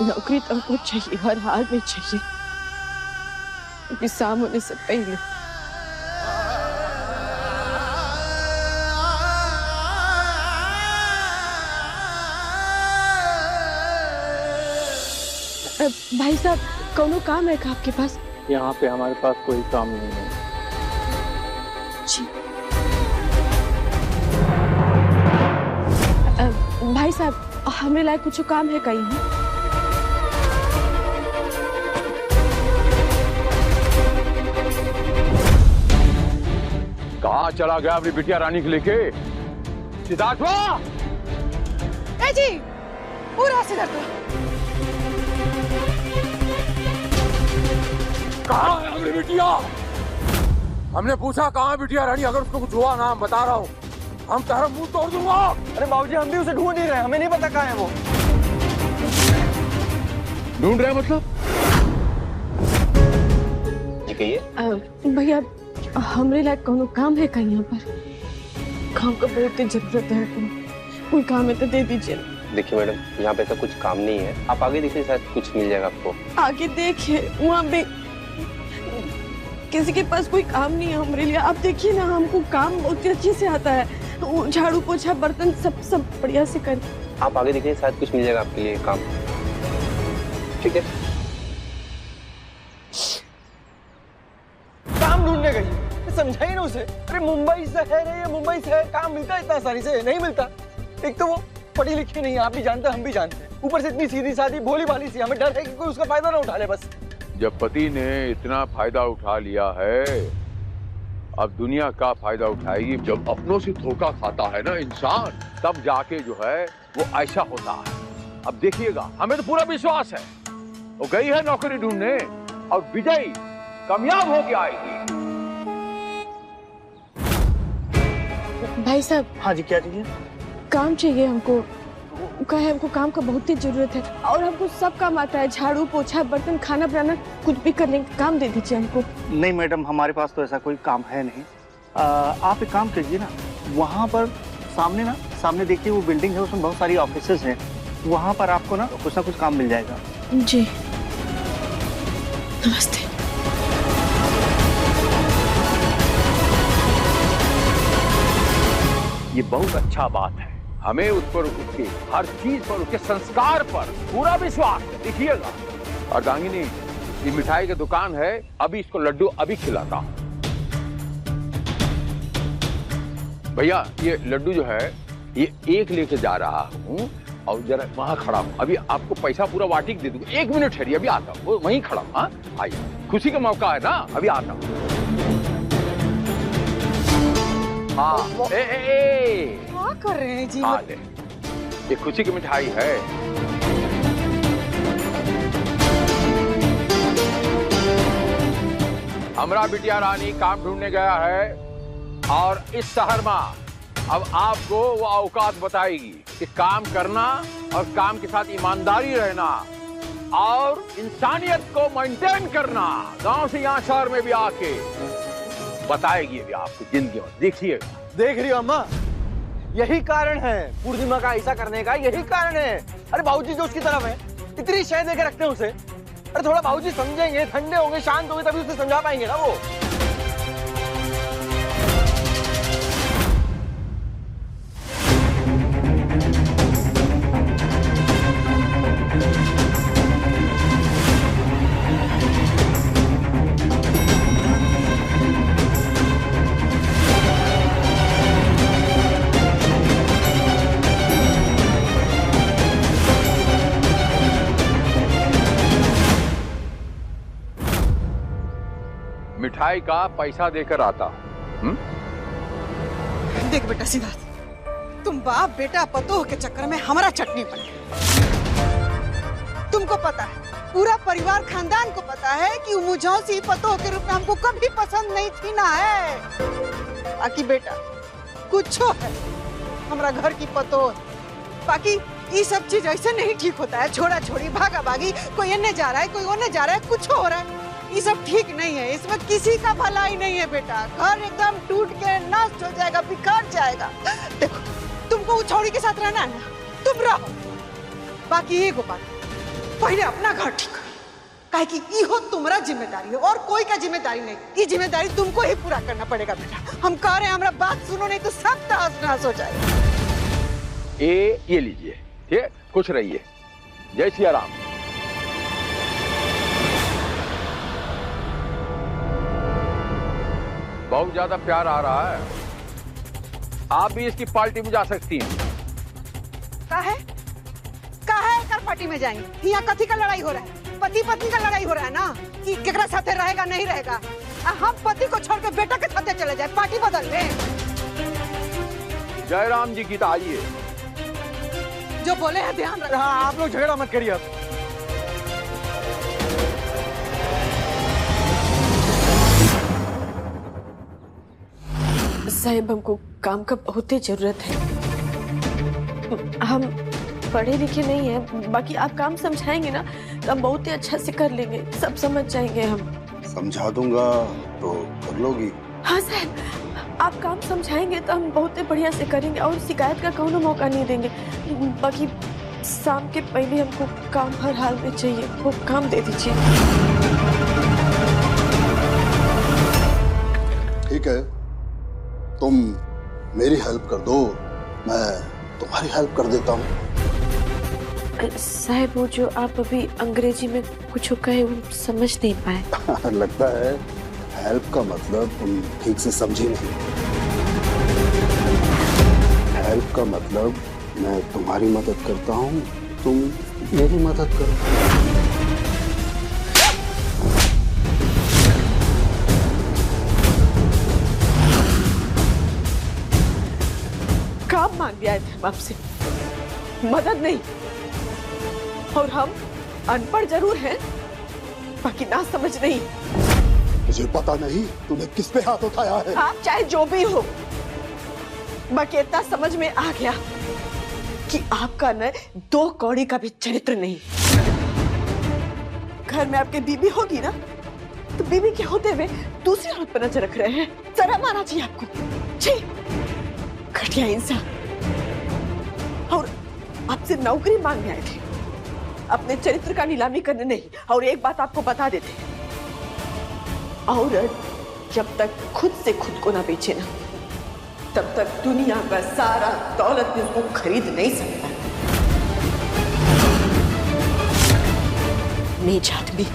नौकरी तो हमको चाहिए, हर हाल में चाहिए, क्योंकि शाम होने से पहले। भाई साहब, कौनो काम है का आपके पास? यहाँ पे हमारे पास कोई काम नहीं है। जी। भाई साहब, हमें लायक कुछ काम है कहीं? कहाँ चला गया अपनी बिटिया रानी को लेके? सिद्धार्थ ए जी, पूरा सिद्धार्थ कहाँ है अपनी बिटिया? हमने पूछा कहाँ है बिटिया रानी? अगर उसको कुछ हुआ ना, हम बता रहा हूँ, हम तेरा मुंह तोड़ दूंगा। अरे बाबूजी, हम भी उसे ढूंढ ही रहे हैं, हमें नहीं पता कहाँ है वो। ढूंढ रहे मतलब? जी कहिए। भैया, हमरे लायक कौनो काम है कहीं यहाँ पर? काम का बहुत जरूरत है, कोई काम है तो दे दीजिए। देखिए मैडम, यहाँ पे ऐसा कुछ काम नहीं है, आप आगे देखिए, शायद कुछ मिल जाएगा आपको। आगे देखिए, वहाँ पे किसी के पास कोई काम नहीं है हमारे लिए। आप देखिए ना, हमको काम बहुत अच्छे से आता है, झाड़ू पोछा बर्तन सब बढ़िया से कर। आप आगे देखिए, शायद कुछ मिल जाएगा आपके लिए काम। ठीक है, काम ढूंढने गई, समझाइए ना उसे। अरे मुंबई शहर है, ये मुंबई शहर, काम मिलता है इतना आसानी से? नहीं मिलता। एक तो वो पढ़ी लिखी नहीं है, आप भी जानते हैं, हम भी जानते हैं, ऊपर से इतनी सीधी सादी भोली भाली सी। हमें डर है कि कोई उसका फायदा ना उठा ले बस। जब पति ने इतना फायदा उठा लिया है, अब दुनिया का फायदा उठाएगी। जब अपनों से धोखा खाता है ना इंसान, तब जाके जो है वो ऐसा होता है। अब देखिएगा, हमें तो पूरा विश्वास है वो गई है नौकरी ढूंढने और विजयी कामयाब होके आएगी। भाई साहब। हाँ जी, क्या चाहिए? काम चाहिए हमको। कहे हमको काम का बहुत ही जरूरत है, और हमको सब काम आता है, झाड़ू पोछा बर्तन खाना बनाना कुछ भी कर लेंगे। काम दे दीजिए हमको। नहीं मैडम, हमारे पास तो ऐसा कोई काम है नहीं। आप एक काम कीजिए ना, वहाँ पर सामने देखिए, वो बिल्डिंग है, उसमें बहुत सारी ऑफिसेज हैं, वहाँ पर आपको ना कुछ काम मिल जाएगा। जी, नमस्ते। ये बहुत अच्छा बात है, हमें उस पर उसके हर चीज पर, उसके संस्कार पर पूरा विश्वास है। देखिएगा। और गांगिनी, ये मिठाई की दुकान है, अभी इसको लड्डू अभी खिलाता हूँ। भैया, ये लड्डू जो है ये एक लेके जा रहा हूँ, और जरा वहां खड़ा हूँ, अभी आपको पैसा पूरा वाटिक दे दूंगा। 1 मिनट ठहरिए, अभी आता हूँ, वहीं खड़ा हूँ। हाँ आइए, खुशी का मौका है ना, अभी आता हूँ। हाँ, क्या कर रहे हैं जी? हाँ, ले, ये खुशी की मिठाई है। हमारा बिटिया रानी काम ढूंढने गया है, और इस शहर में अब आपको वो औकात बताएगी कि काम करना और काम के साथ ईमानदारी रहना और इंसानियत को मेंटेन करना। गांव से यहाँ शहर में भी आके बताएगी अभी आपको जिंदगी में। देखिएगा। देख रही हो अम्मा, यही कारण है पूर्णिमा का ऐसा करने का, यही कारण है। अरे बाबूजी जो उसकी तरफ है, इतनी शय देकर रखते हैं उसे। अरे थोड़ा बाबूजी समझेंगे, ठंडे होंगे, शांत होंगे, तभी उसे समझा पाएंगे ना वो। मिठाई का पैसा देकर आता। देख बेटा सिद्धार्थ, तुम बाप बेटा पतोह के चक्कर में हमारा चटनी बन गए। तुमको पता है, पूरा परिवार खानदान को पता है कि मुझौसी पतोह के रूप में हमको कभी पसंद नहीं थी ना है। बाकी बेटा कुछ है, हमारा घर की पतोह, बाकी ये सब चीज ऐसे नहीं ठीक होता है। छोड़ा छोड़ी, भागा भागी, कोई इन्हें जा रहा है, कोई उन्हें जा रहा है, कुछ हो रहा है, ये सब ठीक नहीं है। इसमें किसी का भलाई नहीं है बेटा। घर एकदम टूट के नष्ट हो जाएगा, बिखर जाएगा। देखो, तुमको वो छौड़ी के साथ रहना है ना, तुम रहो। बाकी ये गोपाल, पहले अपना घर ठीक कर, काहे कि इहो तुम्हारा जिम्मेदारी है और कोई का जिम्मेदारी नहीं। ये जिम्मेदारी तुमको ही पूरा करना पड़ेगा बेटा। हम कह रहे हैं हमारा बात सुनो, नहीं तो सब तहस नहस हो जाएगा। ये लीजिए, ठीक है, खुश रहिए। जय सिया राम। बहुत ज्यादा प्यार आ रहा है, आप भी इसकी पार्टी में जा सकती हैं। काहे कर पार्टी में जाएंगे? यहाँ कथी का लड़ाई हो रहा है? पति पत्नी का लड़ाई हो रहा है ना, कि केकरा साथे रहेगा नहीं रहेगा। हम पति को छोड़ के बेटा के साथे चले जाए, पार्टी बदल ले। जयराम जी की आइए। जो बोले हैं ध्यान रखना। हाँ, आप लोग झगड़ा मत करिए अब। साहब हमको काम का बहुत ही जरूरत है। हम पढ़े लिखे नहीं हैं, बाकी आप काम समझाएंगे ना तो हम बहुत ही अच्छा से कर लेंगे, सब समझ जाएंगे हम। समझा दूंगा तो कर लोगी। हाँ साहब, आप काम समझाएंगे तो हम बहुत ही बढ़िया से करेंगे और शिकायत का कोई मौका नहीं देंगे। बाकी शाम के पहले हमको काम हर हाल में चाहिए, वो काम दे दीजिए। ठीक है, तुम मेरी हेल्प कर दो, मैं तुम्हारी हेल्प कर देता हूँ। साहब वो जो आप अभी अंग्रेजी में कुछ कहे वो समझ नहीं पाए। लगता है हेल्प का मतलब तुम ठीक से समझी नहीं। हेल्प का मतलब मैं तुम्हारी मदद करता हूँ, तुम मेरी मदद करो। काम मांग आए थे आपसे, मदद नहीं। और हम अनपढ़ जरूर हैं, बाकी ना समझ नहीं। मुझे पता नहीं तूने किस पे हाथ उठाया है। आप चाहे जो भी हो, बाकी इतना समझ में आ गया कि आपका न दो कौड़ी का भी चरित्र नहीं। घर में आपकी बीबी होगी ना, तो बीबी के होते हुए दूसरी औरत पर नजर रख रहे हैं। शर्म आना चाहिए आपको। छी, घटिया इंसान। और आपसे नौकरी मांगने आए थे, अपने चरित्र का नीलामी करने नहीं। और एक बात आपको बता देते हैं, औरत जब तक खुद से खुद को ना बेचे ना, तब तक दुनिया का सारा दौलत भी उसको खरीद नहीं सकता। नीच आदमी।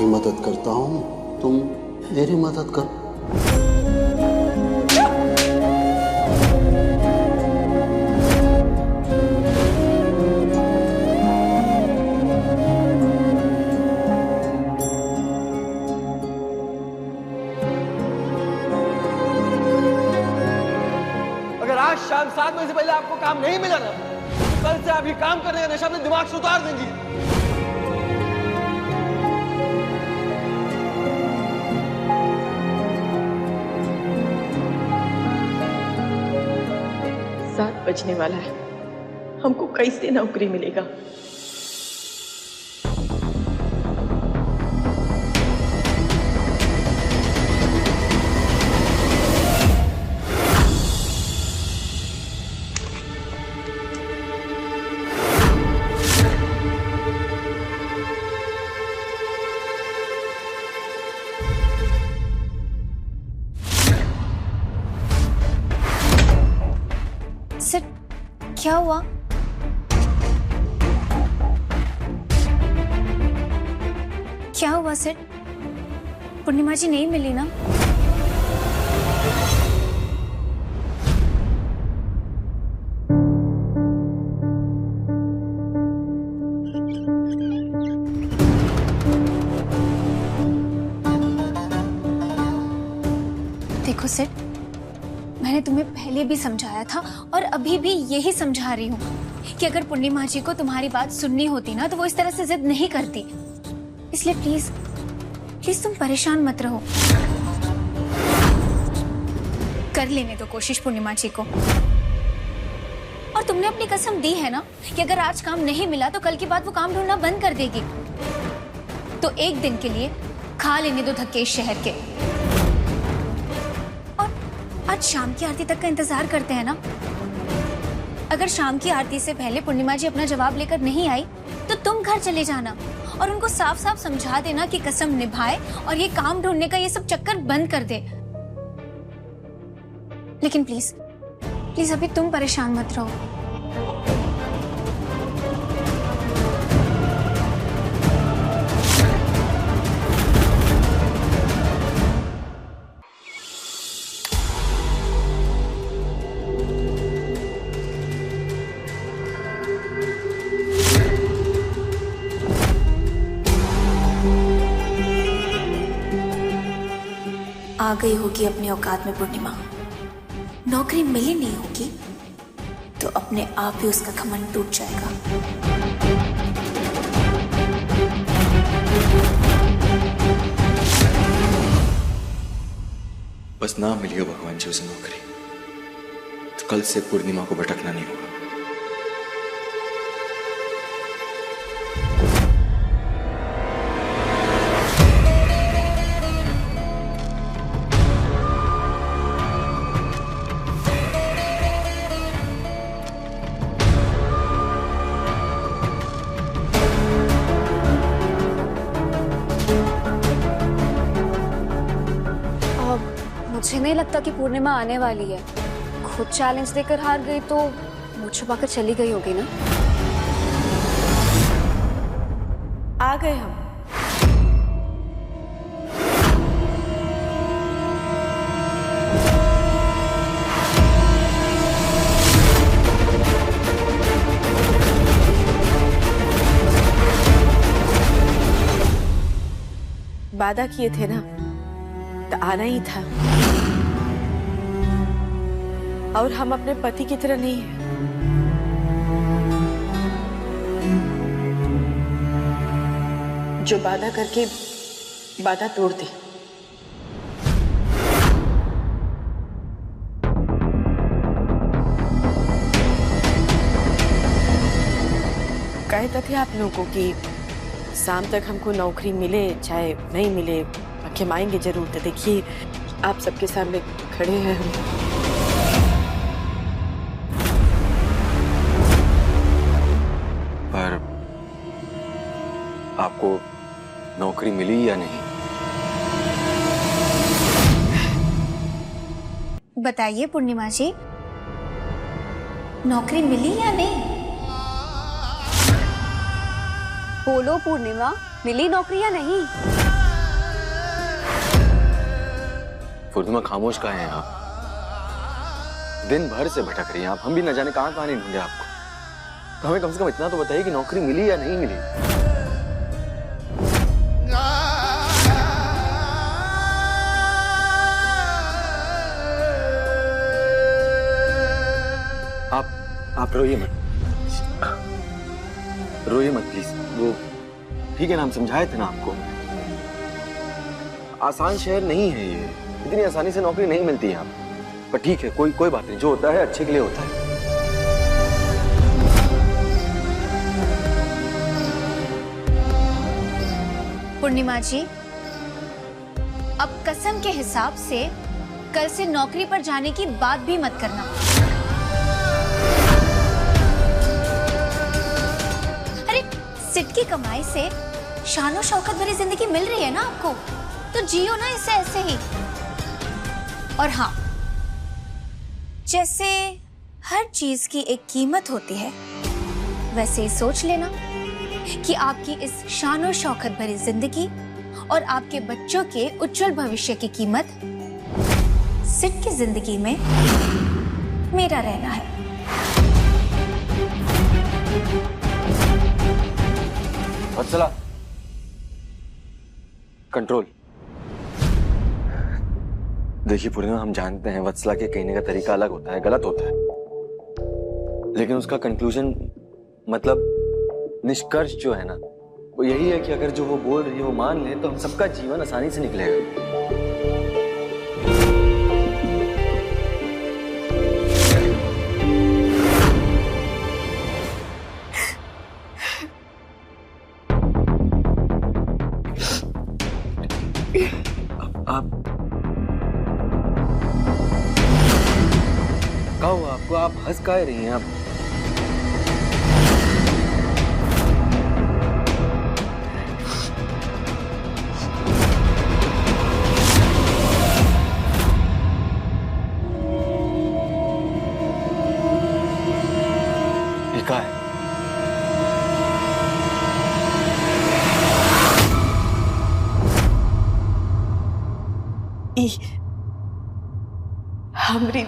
मदद करता हूँ, तुम मेरी मदद करो। अगर आज शाम 7 बजे से पहले आपको काम नहीं मिला ना, कल से आप ये काम करने का नशा अपने दिमाग से उतार देंगी। बचने वाला है, हमको कैसे नौकरी मिलेगा? सर, क्या हुआ? क्या हुआ सर? पूर्णिमा जी नहीं मिली ना? देखो सिड, मैंने तुम्हें पहले भी समझाया था और अभी भी यही समझा रही हूँ कि अगर पूर्णिमा जी को तुम्हारी बात सुननी होती ना तो वो इस तरह से जिद नहीं करती। इसलिए प्लीज प्लीज तुम परेशान मत रहो। कर लेने दो कोशिश पूर्णिमा जी को। और तुमने अपनी कसम दी है ना कि अगर आज काम नहीं मिला तो कल के बाद वो काम ढूंढना बंद कर देगी। तो एक दिन के लिए खा लेने दो धक्के इस शहर के। और आज शाम की आरती तक का इंतजार करते हैं ना। अगर शाम की आरती से पहले पूर्णिमा जी अपना जवाब लेकर नहीं आई तो तुम घर चले जाना और उनको साफ साफ समझा देना कि कसम निभाए और ये काम ढूंढने का ये सब चक्कर बंद कर दे। लेकिन प्लीज प्लीज अभी तुम परेशान मत रहो। आ गई होगी अपनी औकात में पूर्णिमा। नौकरी मिली नहीं होगी तो अपने आप ही उसका घमंड टूट जाएगा। बस ना मिली हो भगवान जी उसे नौकरी तो कल से पूर्णिमा को भटकना नहीं होगा। मुझे नहीं लगता कि पूर्णिमा आने वाली है। खुद चैलेंज देकर हार गई तो मुंह छुपाकर चली गई होगी ना। आ गए हम। वादा किए थे ना तो आना ही था। और हम अपने पति की तरह नहीं हैं। जो वादा करके वादा तोड़ दे। कहते थे आप लोगों को कि शाम तक हमको नौकरी मिले चाहे नहीं मिले हम आएंगे जरूर। तो देखिए आप सबके सामने खड़े हैं हम। पर आपको नौकरी मिली या नहीं? बताइए पूर्णिमा जी, नौकरी मिली या नहीं? बोलो पूर्णिमा, मिली नौकरी या नहीं? पूर्णिमा खामोश कहाँ हैं आप? दिन भर से भटक रही हैं आप। हम भी न जाने कहाँ कहाँ नहीं ढूंढे आपको। तो हमें कम से कम इतना तो बताइए कि नौकरी मिली या नहीं मिली। आप रोइए मत, रोइए मत प्लीज। वो ठीक है ना, हम समझाए थे ना आपको। आसान शहर नहीं है ये, इतनी आसानी से नौकरी नहीं मिलती है आप। पर ठीक है, कोई बात नहीं, जो होता है अच्छे के लिए होता है। पूर्णिमा जी, अब कसम के हिसाब से कल से नौकरी पर जाने की बात भी मत करना। अरे सिट की कमाई से शानो शौकत भरी जिंदगी मिल रही है ना आपको, तो जियो ना इसे ऐसे ही। और हाँ, जैसे हर चीज की एक कीमत होती है, वैसे ही सोच लेना कि आपकी इस शानो शौकत भरी जिंदगी और आपके बच्चों के उज्जवल भविष्य की कीमत सिट की जिंदगी में मेरा रहना है। वत्सला, कंट्रोल। देखिए पूर्णिमा, हम जानते हैं वत्सला के कहने का तरीका अलग होता है, गलत होता है, लेकिन उसका कंक्लूजन मतलब निष्कर्ष जो है ना, वो यही है कि अगर जो वो बोल रही है वो मान ले तो हम सबका जीवन आसानी से निकलेगा। आप क्या हुआ आपको? आप हंस काहे रही हैं? आप ये क्या है? हमारी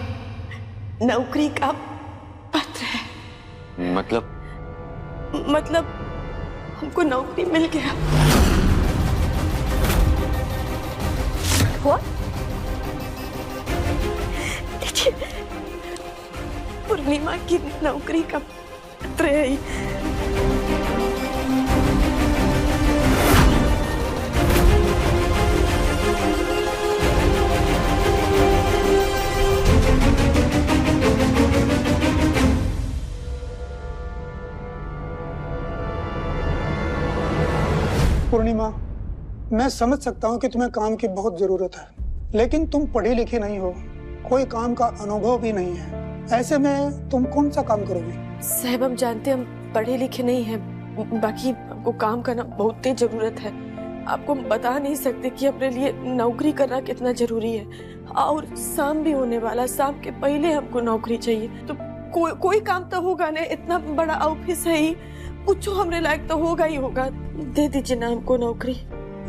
नौकरी का पत्र है। मतलब हमको नौकरी मिल गया। What? देखिए, पूर्णिमा की नौकरी का पत्र है। पूर्णिमा, मैं समझ सकता हूँ कि तुम्हें काम की बहुत जरूरत है, लेकिन तुम पढ़ी लिखी नहीं हो, कोई काम का अनुभव भी नहीं है। ऐसे में तुम कौन सा काम करोगे? साहब, हम जानते हैं हम पढ़े लिखे नहीं हैं, बाकी हमको काम करना बहुत ही जरूरत है। आपको हम बता नहीं सकते कि अपने लिए नौकरी करना कितना जरूरी है। और शाम भी होने वाला, शाम के पहले हमको नौकरी चाहिए। तो कोई काम तो होगा ना, इतना बड़ा ऑफिस है ही, कुछ हमरे लायक तो होगा ही होगा। दे दीजिए ना हमको नौकरी।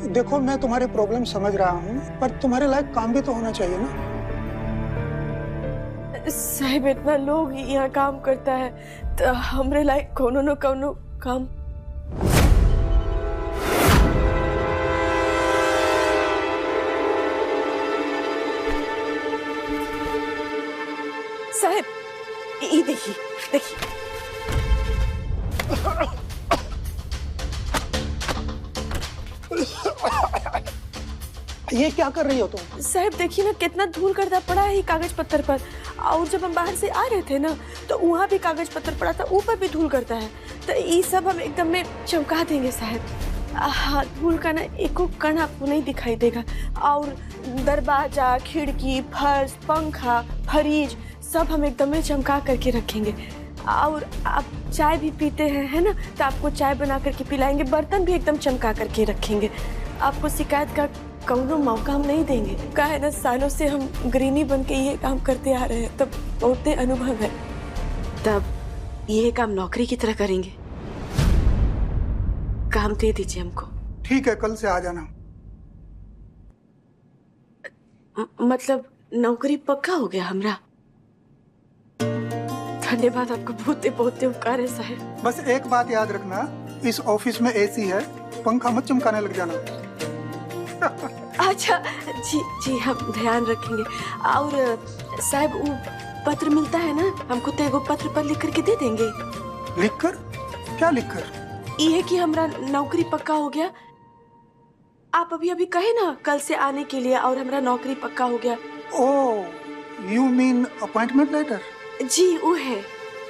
देखो, मैं तुम्हारी प्रॉब्लम समझ रहा हूँ, पर तुम्हारे लायक काम भी तो होना चाहिए ना। साहब, इतना लोग यहाँ काम करता है तो हमरे लायक कोनो न कोनो काम। साहब, ये देखिए देखिए। ये क्या कर रही हो तुम? साहब देखिए ना, कितना धूल करता पड़ा है कागज पत्थर पर। और जब हम बाहर से आ रहे थे ना, तो वहाँ भी कागज पत्थर पड़ा था, ऊपर भी धूल करता है। तो ये सब हम एकदम में चमका देंगे साहब। हाँ, धूल का ना एको कण आपको नहीं दिखाई देगा। और दरवाजा, खिड़की, फर्श, पंखा, फ्रिज सब हम एकदम में चमका करके रखेंगे। और आप चाय भी पीते हैं, है ना, तो आपको चाय बना करके पिलाएंगे। बर्तन भी एकदम चमका करके रखेंगे। आपको शिकायत का कौनो मौका हम नहीं देंगे। का है ना, सालों से हम गृहिणी बन के ये काम करते आ रहे हैं, तब बहुत अनुभव है। तब ये काम नौकरी की तरह करेंगे। काम दे दीजिए हमको। ठीक है, कल से आ जाना। मतलब नौकरी पक्का हो गया हमरा? धन्यवाद, आपको बहुत बहुत उपकार है साहब। बस एक बात याद रखना, इस ऑफिस में एसी है, पंखा मत चमकाने लग जाना। अच्छा जी, हम ध्यान रखेंगे। और साहब, वो पत्र मिलता है ना, हमको तो एगो पत्र पर लिख करके दे देंगे। लिख कर? क्या लिख कर? ये कि हमरा नौकरी पक्का हो गया। आप अभी कहे ना कल से आने के लिए, और हमरा नौकरी पक्का हो गया। ओह, यू मीन अपॉइंटमेंट लेटर? जी, वो है।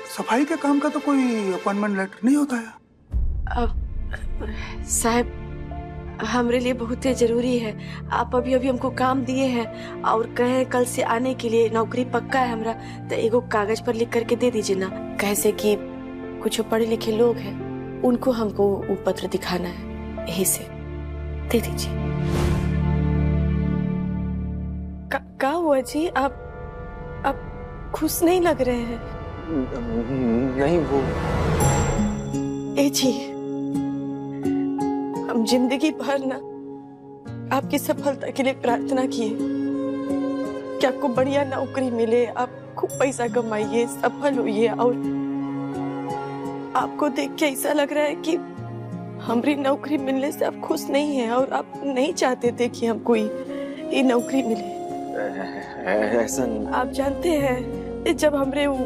सफाई के काम का तो कोई अपॉइंटमेंट लेटर नहीं होता है। साहब, हमरे लिए बहुत ही जरूरी है। आप अभी हमको काम दिए हैं और कहे कल से आने के लिए, नौकरी पक्का है हमरा, तो एगो कागज पर लिख करके दे दीजिए ना। कैसे कि कुछ पढ़े लिखे लोग हैं, उनको हमको वो पत्र दिखाना है, यही से दे दीजिए। क्या हुआ जी? आप खुश नहीं लग रहे हैं? नहीं, वो ए जी, हम जिंदगी भर ना आपकी सफलता के लिए प्रार्थना किए कि आपको बढ़िया नौकरी मिले, आप खूब पैसा कमाइए, सफल होइए। और आपको देख के ऐसा लग रहा है कि हमारी नौकरी मिलने से आप खुश नहीं हैं और आप नहीं चाहते थे कि हमको ये नौकरी मिले। ऐसा आप जानते हैं जब हमरे वो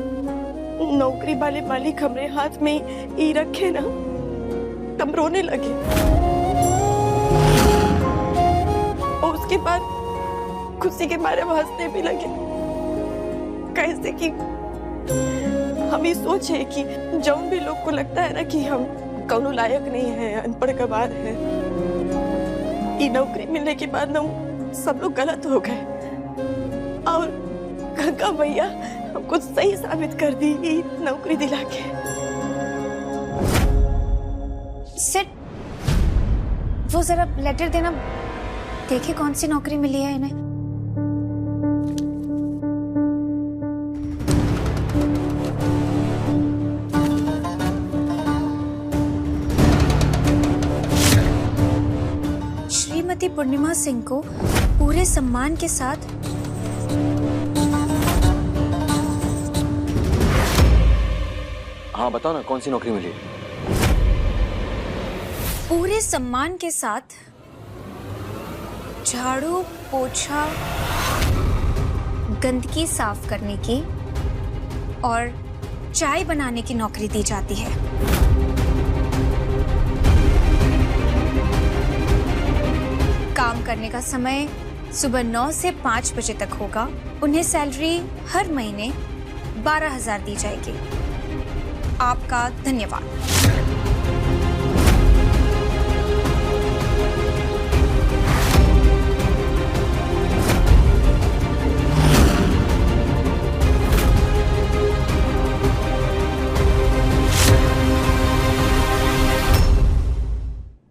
नौकरी वाले मालिक हमरे हाथ में ही रखे ना, तब रोने लगे और उसके बाद खुशी के मारे वो हंसने भी लगे। कैसे कि हम ये सोचे कि जौन भी लोग को लगता है ना कि हम कौनो लायक नहीं है, अनपढ़ गवार है, ये नौकरी मिलने के बाद ना सब लोग गलत हो गए और गंगा भैया हमको सही साबित कर दी ये नौकरी दिला के। सिट, वो जरा लेटर देना, देखे कौन सी नौकरी मिली है इन्हें। श्रीमती पूर्णिमा सिंह को पूरे सम्मान के साथ हाँ बताओ ना, कौन सी नौकरी मिली? पूरे सम्मान के साथ झाड़ू पोछा गंदगी साफ करने की और चाय बनाने की नौकरी दी जाती है। काम करने का समय सुबह 9 से 5 बजे तक होगा। उन्हें सैलरी हर महीने 12,000 दी जाएगी। आपका धन्यवाद।